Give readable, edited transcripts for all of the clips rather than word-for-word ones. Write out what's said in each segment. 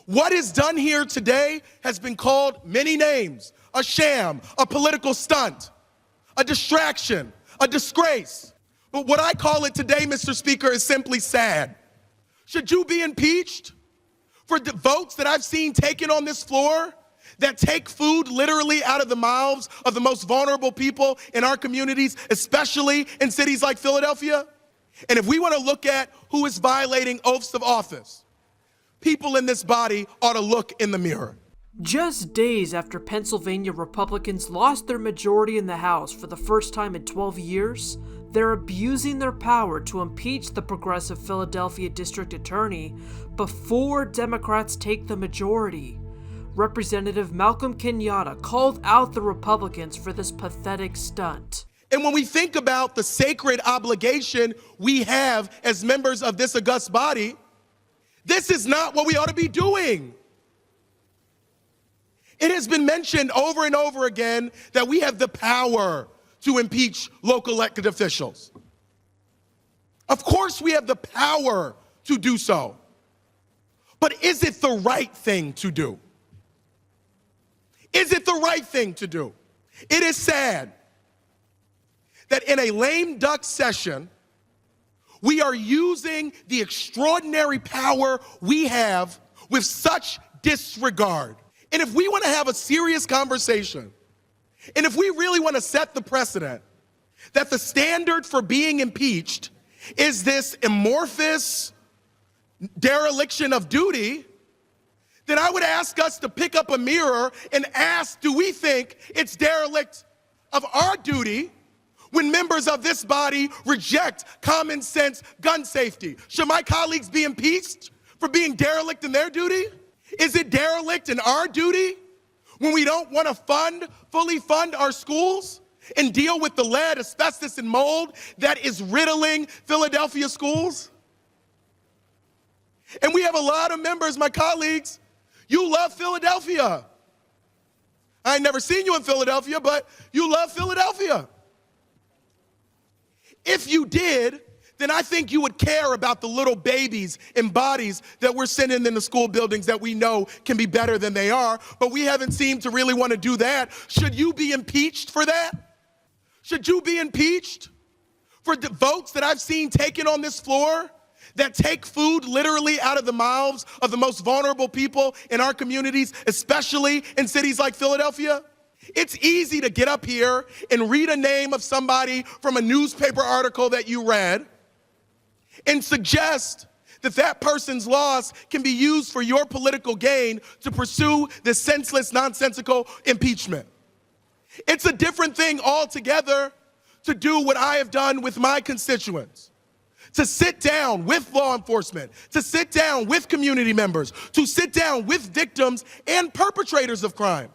What is done here today has been called many names: a sham, a political stunt, a distraction, a disgrace. But what I call it today, Mr. Speaker, is simply sad. Should you be impeached for the votes that I've seen taken on this floor that take food literally out of the mouths of the most vulnerable people in our communities, especially in cities like Philadelphia? And if we want to look at who is violating oaths of office, people in this body ought to look in the mirror. Just days after Pennsylvania Republicans lost their majority in the House for the first time in 12 years, they're abusing their power to impeach the progressive Philadelphia district attorney before Democrats take the majority. Representative Malcolm Kenyatta called out the Republicans for this pathetic stunt. And when we think about the sacred obligation we have as members of this august body, this is not what we ought to be doing. It has been mentioned over and over again that we have the power to impeach local elected officials. Of course we have the power to do so. But is it the right thing to do? Is it the right thing to do? It is sad that in a lame duck session, we are using the extraordinary power we have with such disregard. And if we want to have a serious conversation, and if we really want to set the precedent that the standard for being impeached is this amorphous dereliction of duty, then I would ask us to pick up a mirror and ask, do we think it's derelict of our duty when members of this body reject common sense gun safety? Should my colleagues be impeached for being derelict in their duty? Is it derelict in our duty when we don't want to fully fund our schools and deal with the lead, asbestos, and mold that is riddling Philadelphia schools? And we have a lot of members, my colleagues, you love Philadelphia. I ain't never seen you in Philadelphia, but you love Philadelphia. If you did, then I think you would care about the little babies and bodies that we're sending in the school buildings that we know can be better than they are, but we haven't seemed to really want to do that. Should you be impeached for that? Should you be impeached for the votes that I've seen taken on this floor that take food literally out of the mouths of the most vulnerable people in our communities, especially in cities like Philadelphia? It's easy to get up here and read a name of somebody from a newspaper article that you read and suggest that that person's loss can be used for your political gain to pursue this senseless, nonsensical impeachment. It's a different thing altogether to do what I have done with my constituents. To sit down with law enforcement, to sit down with community members, to sit down with victims and perpetrators of crime,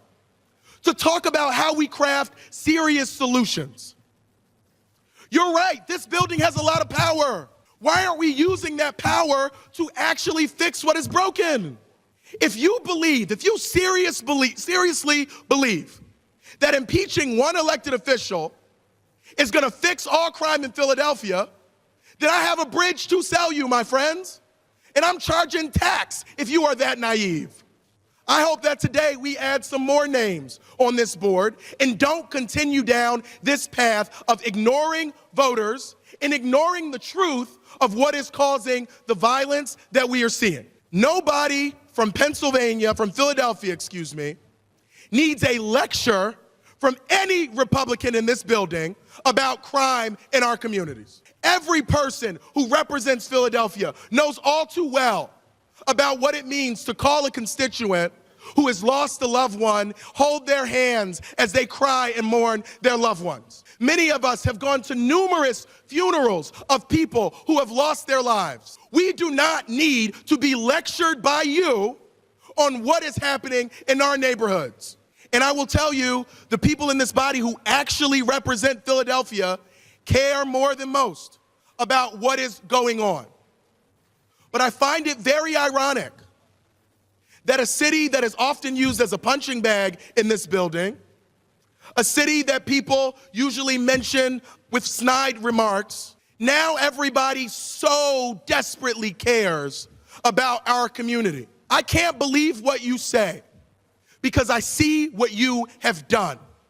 to talk about how we craft serious solutions. You're right, this building has a lot of power. Why aren't we using that power to actually fix what is broken? If you seriously believe that impeaching one elected official is going to fix all crime in Philadelphia, then I have a bridge to sell you, my friends. And I'm charging tax if you are that naive. I hope that today we add some more names on this board and don't continue down this path of ignoring voters and ignoring the truth of what is causing the violence that we are seeing. Nobody from Philadelphia, needs a lecture from any Republican in this building about crime in our communities. Every person who represents Philadelphia knows all too well about what it means to call a constituent who has lost a loved one, hold their hands as they cry and mourn their loved ones. Many of us have gone to numerous funerals of people who have lost their lives. We do not need to be lectured by you on what is happening in our neighborhoods. And I will tell you, the people in this body who actually represent Philadelphia care more than most about what is going on. But I find it very ironic that a city that is often used as a punching bag in this building, a city that people usually mention with snide remarks, now everybody so desperately cares about our community. I can't believe what you say because I see what you have done.